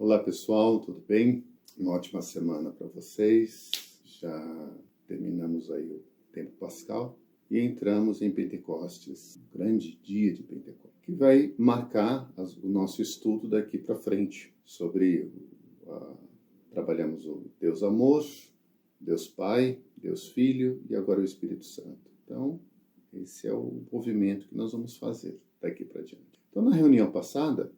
Olá pessoal, tudo bem? Uma ótima semana para vocês. Já terminamos aí o tempo pascal e entramos em Pentecostes, um grande dia de Pentecostes, que vai marcar o nosso estudo daqui para frente sobre trabalhamos o Deus Amor, Deus Pai, Deus Filho e agora o Espírito Santo. Então, esse é o movimento que nós vamos fazer daqui para diante. Então, na reunião passada,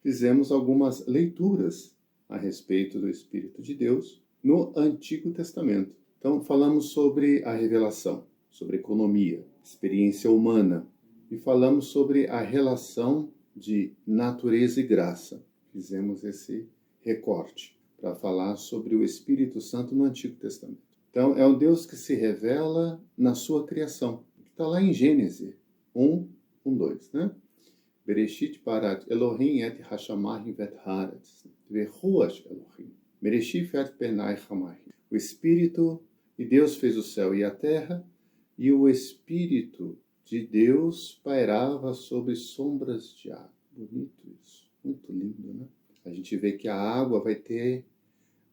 fizemos algumas leituras a respeito do Espírito de Deus no Antigo Testamento. Então, falamos sobre a revelação, sobre economia, experiência humana, e falamos sobre a relação de natureza e graça. Fizemos esse recorte para falar sobre o Espírito Santo no Antigo Testamento. Então, é um Deus que se revela na sua criação, que está lá em Gênesis 1:2, né? Bereshit barat Elohim et hashamayim vet haaretz veruach Elohim Bereshit et penai chamayim. O Espírito de Deus fez o céu e a terra, e o Espírito de Deus pairava sobre sombras de água. Bonito isso, muito lindo, né? A gente vê que a água vai ter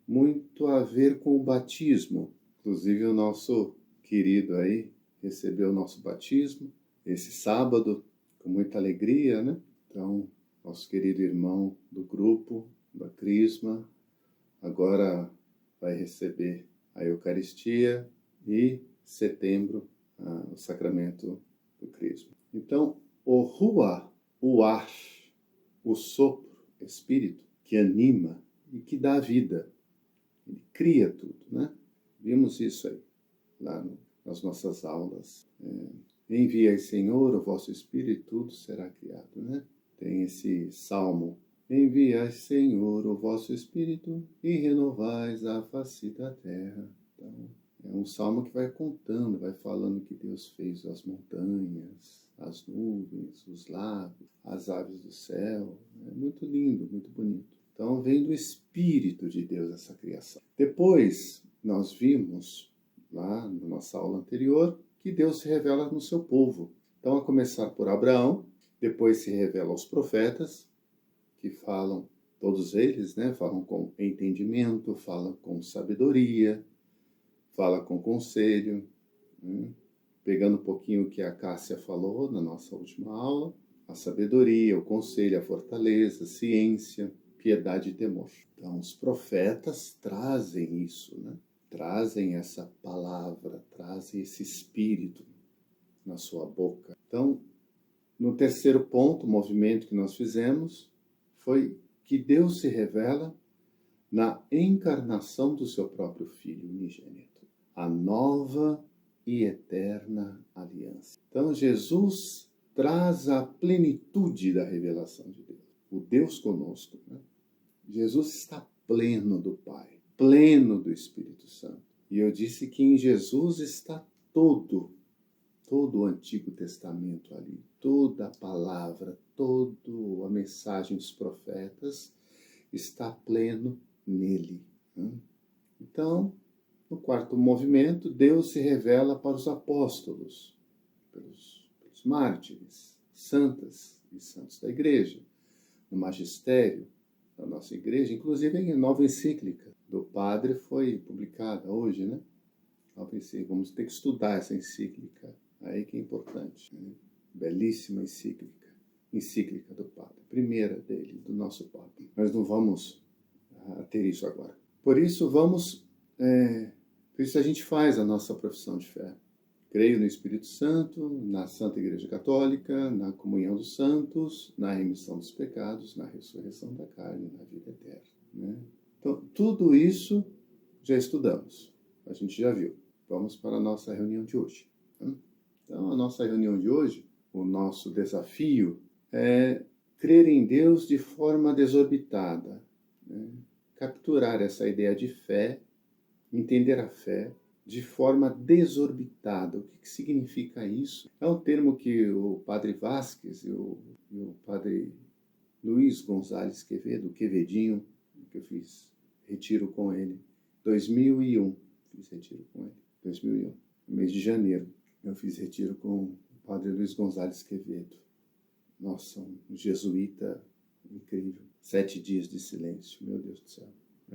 muito a ver com o batismo. Inclusive o nosso querido aí recebeu o nosso batismo esse sábado, com muita alegria, né? Então, nosso querido irmão do grupo, da Crisma, agora vai receber a Eucaristia e setembro o sacramento do Crisma. Então, o Ruach, o ar, o sopro, espírito, que anima e que dá vida, ele cria tudo, né? Vimos isso aí, lá nas nossas aulas. Enviai, Senhor, o vosso Espírito, tudo será criado, né? Tem esse salmo. Enviai, Senhor, o vosso Espírito e renovais a face da terra. Então, é um salmo que vai contando, vai falando que Deus fez as montanhas, as nuvens, os lagos, as aves do céu. É muito lindo, muito bonito. Então, vem do Espírito de Deus essa criação. Depois, nós vimos, lá na nossa aula anterior, que Deus se revela no seu povo. Então, a começar por Abraão, depois se revela aos profetas, que falam, todos eles, né, falam com entendimento, falam com sabedoria, falam com conselho, né? Pegando um pouquinho o que a Cássia falou na nossa última aula, a sabedoria, o conselho, a fortaleza, a ciência, piedade e temor. Então, os profetas trazem isso, né? Trazem essa palavra, trazem esse espírito na sua boca. Então, no terceiro ponto, o movimento que nós fizemos, foi que Deus se revela na encarnação do seu próprio Filho unigênito, a nova e eterna aliança. Então, Jesus traz a plenitude da revelação de Deus, o Deus conosco, né? Jesus está pleno do Pai, pleno do Espírito Santo. E eu disse que em Jesus está todo o Antigo Testamento ali, toda a palavra, toda a mensagem dos profetas está pleno nele. Então, no quarto movimento, Deus se revela para os apóstolos, pelos mártires, santas e santos da igreja, no magistério da nossa igreja, inclusive em nova encíclica do padre foi publicada hoje, né? Vamos ter que estudar essa encíclica aí, que é importante, né? Belíssima encíclica do padre, primeira dele, do nosso padre. Mas não vamos ter isso agora. Por isso por isso a gente faz a nossa profissão de fé. Creio no Espírito Santo, na Santa Igreja Católica, na comunhão dos santos, na remissão dos pecados, na ressurreição da carne, na vida eterna, né? Então, tudo isso já estudamos, a gente já viu. Vamos para a nossa reunião de hoje. Então, a nossa reunião de hoje, o nosso desafio é crer em Deus de forma desorbitada, né? Capturar essa ideia de fé, entender a fé de forma desorbitada. O que significa isso? É um termo que o padre Vasquez e o padre Luiz Gonzalez Quevedo, Quevedinho, que eu fiz retiro com ele, 2001, fiz retiro com ele, 2001, no mês de janeiro, eu fiz retiro com o padre Luiz Gonzalez Quevedo. Nossa, um jesuíta incrível. 7 dias de silêncio, meu Deus do céu.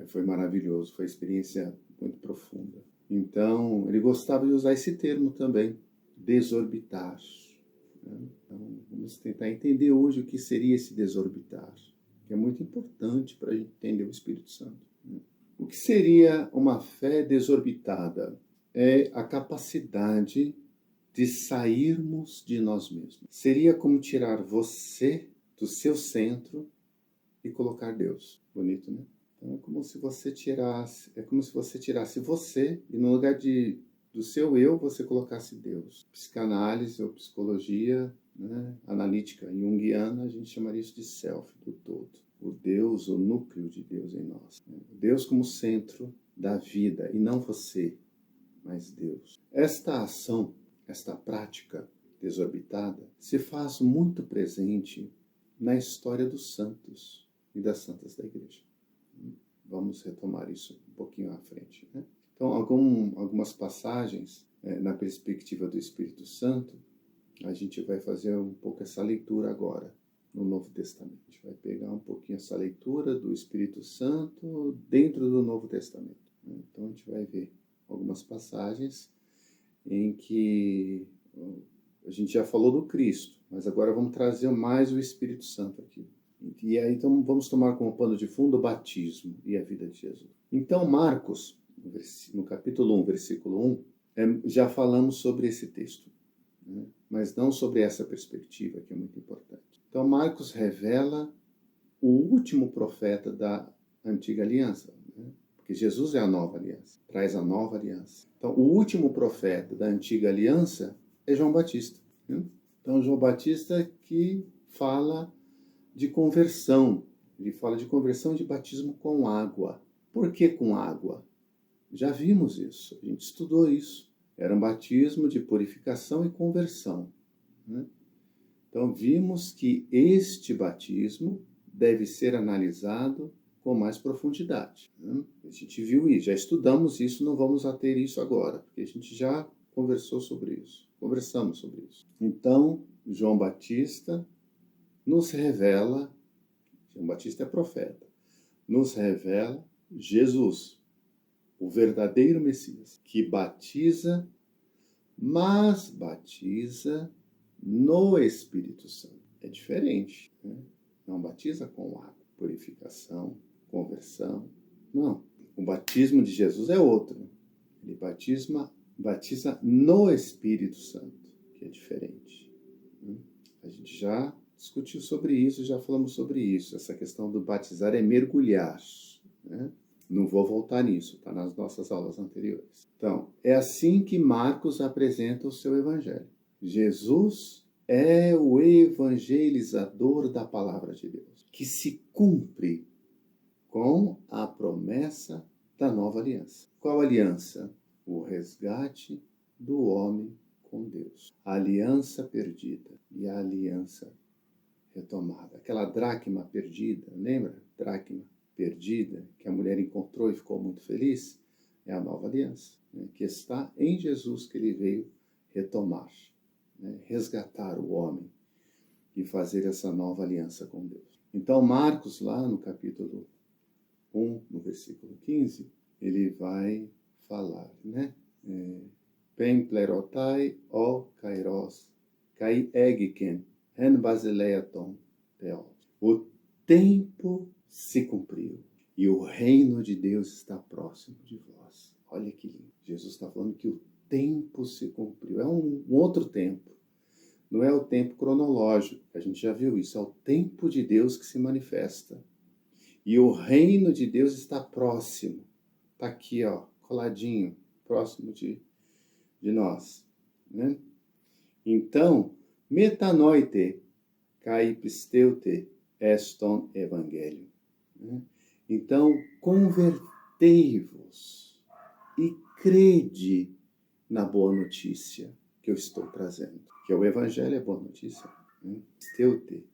Foi maravilhoso, foi uma experiência muito profunda. Então, ele gostava de usar esse termo também, desorbitar. Então, vamos tentar entender hoje o que seria esse desorbitar, que é muito importante para a gente entender o Espírito Santo. O que seria uma fé desorbitada? É a capacidade de sairmos de nós mesmos. Seria como tirar você do seu centro e colocar Deus. Bonito, né? Então é como se você tirasse você e no lugar do seu eu você colocasse Deus. Psicanálise ou psicologia, né, analítica junguiana, a gente chamaria isso de self, do todo. O Deus, o núcleo de Deus em nós. O Deus como centro da vida e não você, mas Deus. Esta ação, esta prática desorbitada se faz muito presente na história dos santos e das santas da igreja. Vamos retomar isso um pouquinho à frente, né? Então, algumas passagens na perspectiva do Espírito Santo, a gente vai fazer um pouco essa leitura agora no Novo Testamento. A gente vai pegar um pouquinho essa leitura do Espírito Santo dentro do Novo Testamento, né? Então, a gente vai ver algumas passagens em que a gente já falou do Cristo, mas agora vamos trazer mais o Espírito Santo aqui. E aí, então, vamos tomar como pano de fundo o batismo e a vida de Jesus. Então, Marcos, no capítulo 1, versículo 1, já falamos sobre esse texto, né? Mas não sobre essa perspectiva, que é muito importante. Então, Marcos revela o último profeta da antiga aliança, né? Porque Jesus é a nova aliança, traz a nova aliança. Então, o último profeta da antiga aliança é João Batista, né? Então, João Batista que fala de conversão. Ele fala de conversão de batismo com água. Por que com água? Já vimos isso, a gente estudou isso. Era um batismo de purificação e conversão, né? Então, vimos que este batismo deve ser analisado com mais profundidade, né? A gente viu isso, já estudamos isso, não vamos ater isso agora, porque a gente já conversamos sobre isso. Então, João Batista nos revela, João Batista é profeta, nos revela Jesus, o verdadeiro Messias, que batiza, mas batiza no Espírito Santo. É diferente, né? Não batiza com água, purificação, conversão. Não. O batismo de Jesus é outro. Ele batiza no Espírito Santo, que é diferente. A gente já discutiu sobre isso, já falamos sobre isso. Essa questão do batizar é mergulhar, né? Não vou voltar nisso, está nas nossas aulas anteriores. Então, é assim que Marcos apresenta o seu evangelho. Jesus é o evangelizador da palavra de Deus, que se cumpre com a promessa da nova aliança. Qual aliança? O resgate do homem com Deus. A aliança perdida e a aliança retomada. Aquela dracma perdida, lembra? Dracma perdida, que a mulher encontrou e ficou muito feliz, é a nova aliança, né? Que está em Jesus, que ele veio retomar, né? Resgatar o homem e fazer essa nova aliança com Deus. Então, Marcos, lá no capítulo 1, no versículo 15, ele vai falar, né? Pen plerotai o kairos, kai egiken, en basileiaton theos. O tempo se cumpriu e o reino de Deus está próximo de vós. Olha que lindo. Jesus está falando que o tempo se cumpriu. É um outro tempo. Não é o tempo cronológico, a gente já viu isso. É o tempo de Deus que se manifesta. E o reino de Deus está próximo. Está aqui, ó, coladinho, próximo de nós, né? Então, metanoite kai pisteute eston evangelho, né? Então, convertei-vos e crede na boa notícia que eu estou trazendo, que é o evangelho, é boa notícia, né? Pisteute,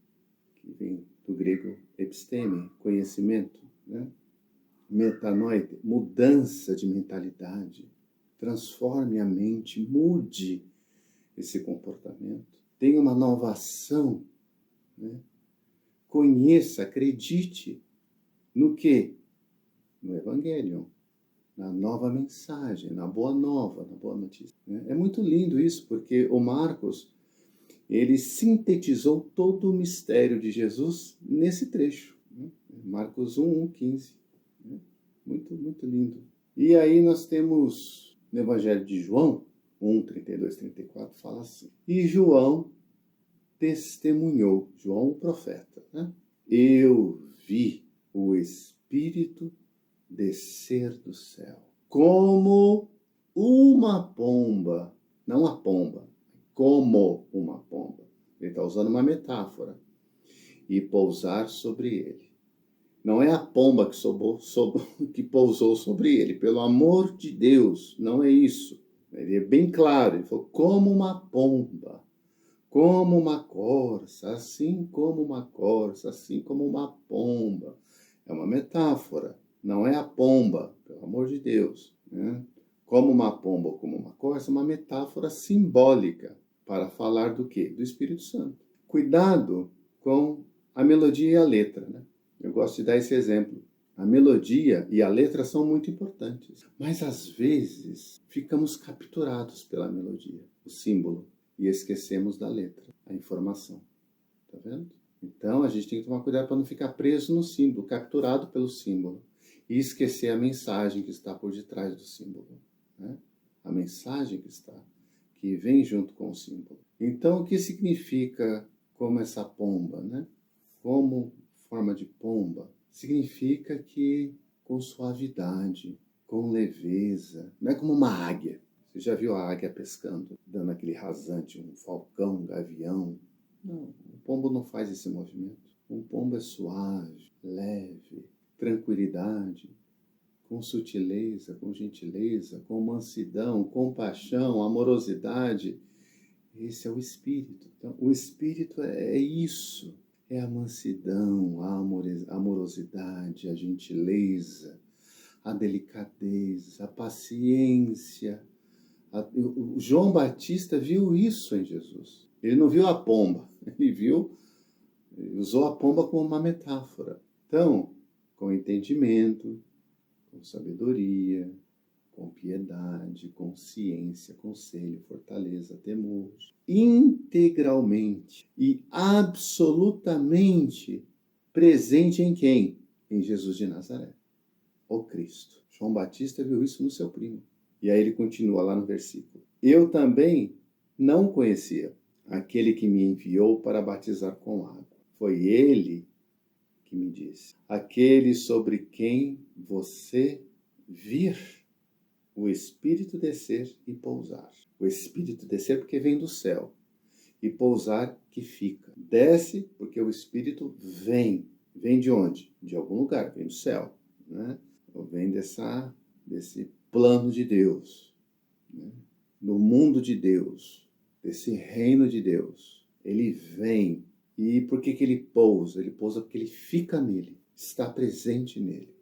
que vem do grego episteme, conhecimento, né? Metanoite, mudança de mentalidade. Transforme a mente, mude esse comportamento. Tenha uma nova ação, né? conheça, acredite no quê? No Evangelho, na nova mensagem, na boa nova, na boa notícia. É muito lindo isso, porque o Marcos, ele sintetizou todo o mistério de Jesus nesse trecho. Marcos 1:15. Muito, muito lindo. E aí nós temos no Evangelho de João, 1:32, 34, fala assim: E João testemunhou, João o profeta, né? Eu vi o Espírito descer do céu, como uma pomba, não a pomba, como uma pomba. Ele está usando uma metáfora. E pousar sobre ele. Não é a pomba que pousou sobre ele, pelo amor de Deus, não é isso. Ele é bem claro, ele falou, como uma pomba, como uma corça, assim como uma corça, assim como uma pomba. É uma metáfora, não é a pomba, pelo amor de Deus. Né? Como uma pomba ou como uma corça, é uma metáfora simbólica para falar do quê? Do Espírito Santo. Cuidado com a melodia e a letra, né? Eu gosto de dar esse exemplo. A melodia e a letra são muito importantes, mas às vezes ficamos capturados pela melodia, o símbolo, e esquecemos da letra, a informação. Tá vendo? Então a gente tem que tomar cuidado para não ficar preso no símbolo, capturado pelo símbolo, e esquecer a mensagem que está por detrás do símbolo, né? A mensagem que vem junto com o símbolo. Então o que significa como essa pomba, né? Como forma de pomba? Significa que com suavidade, com leveza, não é como uma águia. Você já viu a águia pescando, dando aquele rasante, um falcão, um gavião? Não, o pombo não faz esse movimento. O pombo é suave, leve, tranquilidade, com sutileza, com gentileza, com mansidão, compaixão, amorosidade. Esse é o Espírito. Então, o Espírito é isso. É a mansidão, a amorosidade, a gentileza, a delicadeza, a paciência. O João Batista viu isso em Jesus. Ele não viu a pomba, ele usou a pomba como uma metáfora. Então, com entendimento, com sabedoria, com piedade, com ciência, conselho, fortaleza, temor, integralmente e absolutamente presente em quem? Em Jesus de Nazaré, o Cristo. João Batista viu isso no seu primo. E aí ele continua lá no versículo. Eu também não conhecia aquele que me enviou para batizar com água. Foi ele que me disse, aquele sobre quem você vir o Espírito descer e pousar. O Espírito descer porque vem do céu. E pousar que fica. Desce porque o Espírito vem. Vem de onde? De algum lugar, vem do céu. Né? Ou vem desse plano de Deus. Né? No mundo de Deus. Desse reino de Deus. Ele vem. E por que ele pousa? Ele pousa porque ele fica nele. Está presente nele.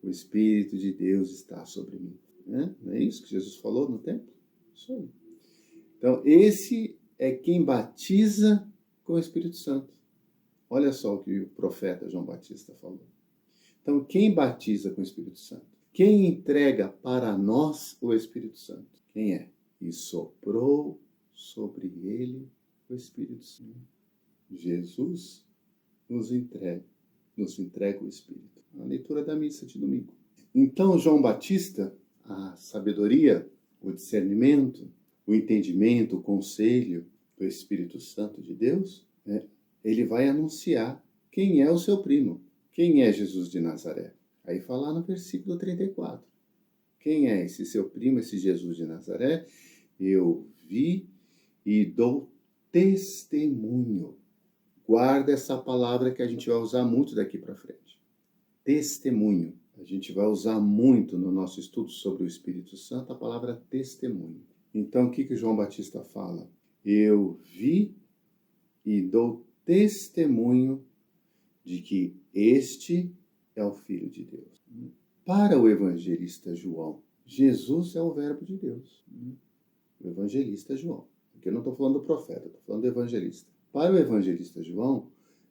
O Espírito de Deus está sobre mim. Né? Não é isso que Jesus falou no templo? Isso aí. Então, esse é quem batiza com o Espírito Santo. Olha só o que o profeta João Batista falou. Então, quem batiza com o Espírito Santo? Quem entrega para nós o Espírito Santo? Quem é? E soprou sobre ele o Espírito Santo. Jesus nos entrega o Espírito. A leitura da missa de domingo. Então, João Batista, a sabedoria, o discernimento, o entendimento, o conselho do Espírito Santo de Deus, ele vai anunciar quem é o seu primo, quem é Jesus de Nazaré. Aí fala no versículo 34. Quem é esse seu primo, esse Jesus de Nazaré? Eu vi e dou testemunho. Guarda essa palavra que a gente vai usar muito daqui para frente. Testemunho. A gente vai usar muito no nosso estudo sobre o Espírito Santo a palavra testemunho. Então, o que João Batista fala? Eu vi e dou testemunho de que este é o Filho de Deus. Para o evangelista João, Jesus é o verbo de Deus. O evangelista João. Porque eu não estou falando do profeta, estou falando do evangelista. Para o evangelista João,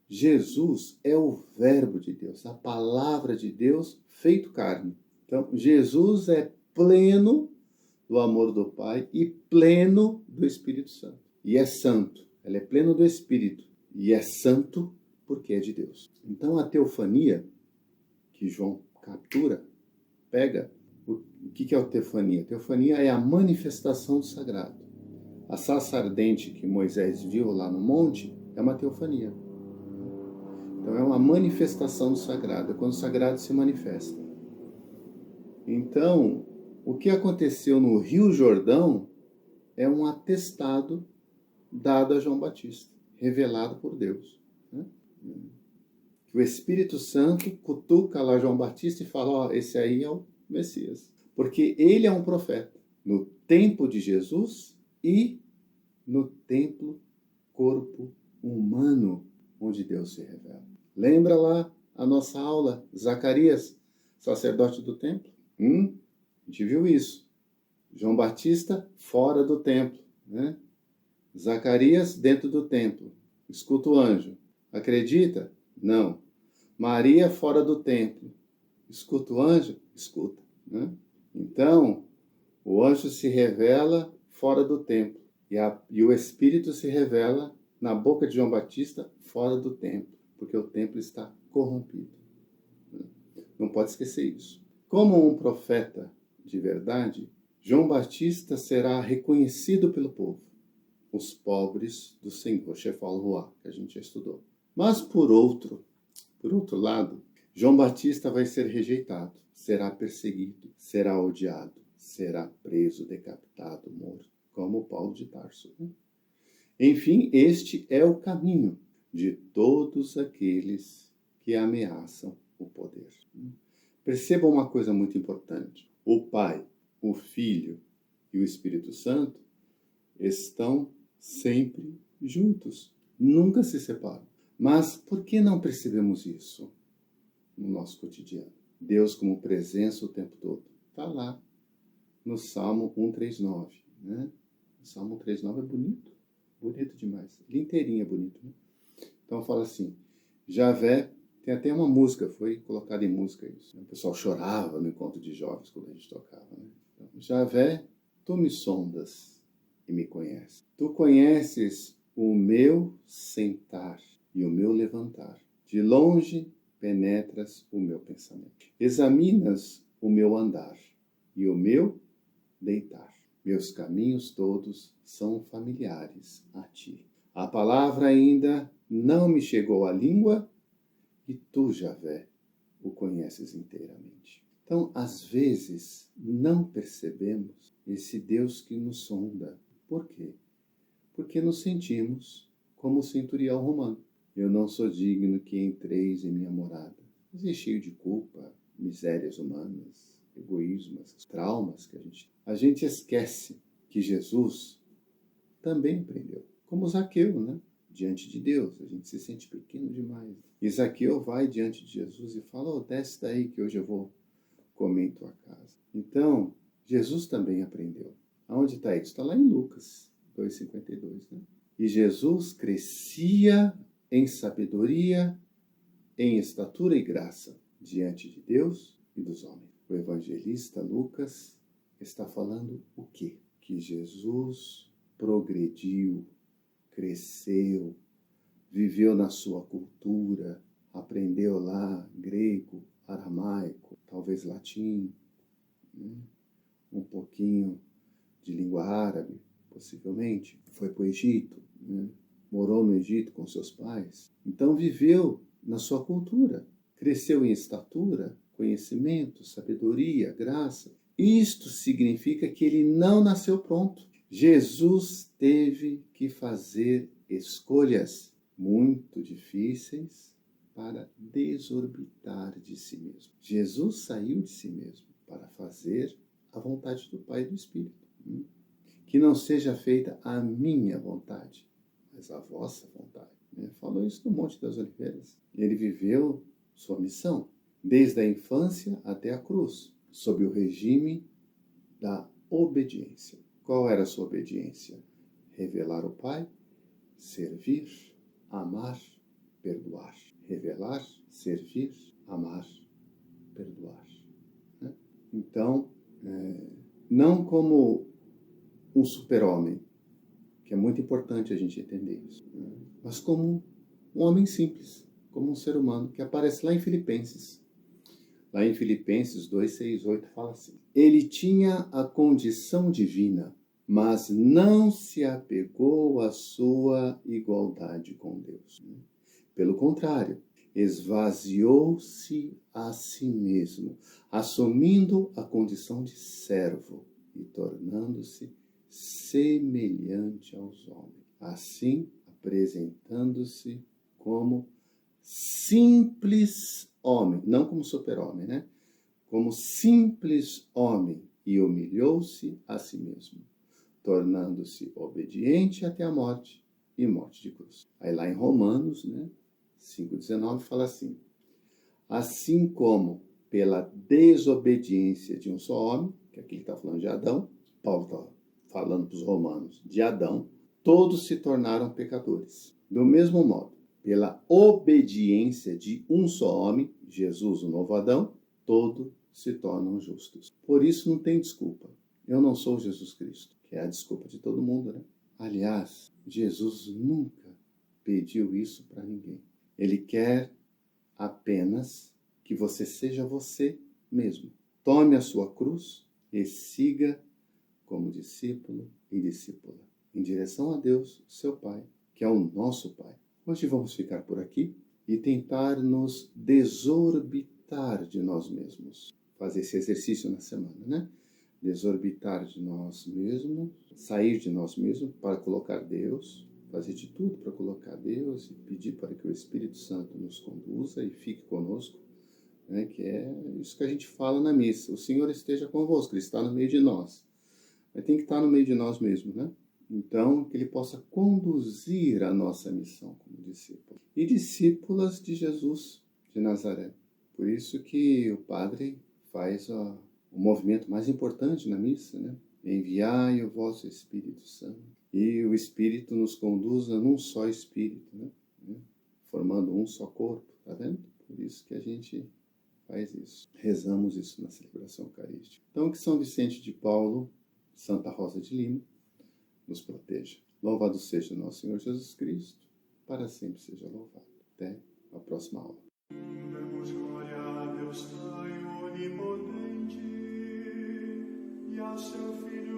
Jesus é o Verbo de Deus, a palavra de Deus feito carne. Então, Jesus é pleno do amor do Pai e pleno do Espírito Santo. E é santo. Ele é pleno do Espírito e é santo porque é de Deus. Então, a teofania que João captura, pega. O que é a teofania? A teofania é a manifestação do sagrado. A sarça ardente que Moisés viu lá no monte é uma teofania. Então é uma manifestação do sagrado, é quando o sagrado se manifesta. Então, o que aconteceu no Rio Jordão é um atestado dado a João Batista, revelado por Deus. Né? Que o Espírito Santo cutuca lá João Batista e fala, ó, esse aí é o Messias. Porque ele é um profeta no tempo de Jesus e no templo, corpo humano, onde Deus se revela. Lembra lá a nossa aula, Zacarias, sacerdote do templo? A gente viu isso. João Batista fora do templo, né? Zacarias dentro do templo. Escuta o anjo. Acredita? Não. Maria fora do templo. Escuta o anjo? Escuta. Né? Então, o anjo se revela fora do templo. E o Espírito se revela na boca de João Batista fora do templo. Porque o templo está corrompido. Não pode esquecer isso. Como um profeta de verdade, João Batista será reconhecido pelo povo. Os pobres do Senhor, Shefal Ruah, que a gente já estudou. Mas por outro lado, João Batista vai ser rejeitado, será perseguido, será odiado, será preso, decapitado, morto, como Paulo de Tarso. Né? Enfim, este é o caminho de todos aqueles que ameaçam o poder. Percebam uma coisa muito importante. O Pai, o Filho e o Espírito Santo estão sempre juntos, nunca se separam. Mas por que não percebemos isso no nosso cotidiano? Deus como presença o tempo todo. Está lá no Salmo 139. Né? O Salmo 139 é bonito, bonito demais. Ele inteirinho é bonito. Né? Então fala assim, Javé, tem até uma música, foi colocada em música isso. O pessoal chorava no encontro de jovens quando a gente tocava. Né? Então, Javé, tu me sondas e me conheces. Tu conheces o meu sentar e o meu levantar. De longe penetras o meu pensamento. Examinas o meu andar e o meu deitar. Meus caminhos todos são familiares a ti. A palavra ainda não me chegou à língua e tu, Javé, o conheces inteiramente. Então, às vezes, não percebemos esse Deus que nos sonda. Por quê? Porque nos sentimos como o centurião romano. Eu não sou digno que entreis em minha morada. Mas é cheio de culpa, misérias humanas, egoísmos, traumas que a gente esquece que Jesus também aprendeu. Como Zaqueu, né? Diante de Deus, a gente se sente pequeno demais. E Zaqueu vai diante de Jesus e fala, oh, desce daí que hoje eu vou comer em tua casa. Então, Jesus também aprendeu. Aonde está isso? Está lá em Lucas 2,52. Né? E Jesus crescia em sabedoria, em estatura e graça diante de Deus e dos homens. O evangelista Lucas está falando o quê? Que Jesus progrediu, cresceu, viveu na sua cultura, aprendeu lá grego, aramaico, talvez latim, né? Um pouquinho de língua árabe, possivelmente. Foi para o Egito, né? Morou no Egito com seus pais. Então viveu na sua cultura, cresceu em estatura, conhecimento, sabedoria, graça. Isto significa que ele não nasceu pronto. Jesus teve que fazer escolhas muito difíceis para desorbitar de si mesmo. Jesus saiu de si mesmo para fazer a vontade do Pai e do Espírito. Que não seja feita a minha vontade, mas a vossa vontade. Falou isso no Monte das Oliveiras. Ele viveu sua missão, desde a infância até a cruz, sob o regime da obediência. Qual era a sua obediência? Revelar o Pai, servir, amar perdoar. Revelar, servir, amar, perdoar. Né? Então, não como um super-homem, que é muito importante a gente entender isso, né? Mas como um homem simples, como um ser humano, que aparece lá em Filipenses. Lá em Filipenses 2, 6, 8 fala assim: ele tinha a condição divina, mas não se apegou à sua igualdade com Deus. Pelo contrário, esvaziou-se a si mesmo, assumindo a condição de servo e tornando-se semelhante aos homens. Assim, apresentando-se como simples homem, não como super-homem, né? Como simples homem, e humilhou-se a si mesmo, tornando-se obediente até a morte e morte de cruz. Aí lá em Romanos, né, 5,19 fala assim: assim como pela desobediência de um só homem, que aqui ele está falando de Adão, Paulo está falando para os romanos de Adão, todos se tornaram pecadores. Do mesmo modo, pela obediência de um só homem, Jesus, o novo Adão, todos se tornam justos. Por isso não tem desculpa. Eu não sou Jesus Cristo, que é a desculpa de todo mundo, né? Aliás, Jesus nunca pediu isso para ninguém. Ele quer apenas que você seja você mesmo. Tome a sua cruz e siga como discípulo e discípula, em direção a Deus, seu Pai, que é o nosso Pai. Hoje vamos ficar por aqui e tentar nos desorbitar de nós mesmos. Fazer esse exercício na semana, né? Desorbitar de nós mesmos, sair de nós mesmos para colocar Deus, fazer de tudo para colocar Deus e pedir para que o Espírito Santo nos conduza e fique conosco, né? Que é isso que a gente fala na missa. O Senhor esteja convosco, Ele está no meio de nós. Mas tem que estar no meio de nós mesmos, né? Então, que Ele possa conduzir a nossa missão como discípulo. E discípulas de Jesus de Nazaré. Por isso que o padre faz o movimento mais importante na missa, né? Enviai o vosso Espírito Santo. E o Espírito nos conduza num só Espírito, né? Formando um só corpo, tá vendo? Por isso que a gente faz isso. Rezamos isso na celebração eucarística. Então, que São Vicente de Paulo, Santa Rosa de Lima, nos proteja. Louvado seja nosso Senhor Jesus Cristo, para sempre seja louvado. Até a próxima aula. Demos glória a Deus Pai onipotente e a seu Filho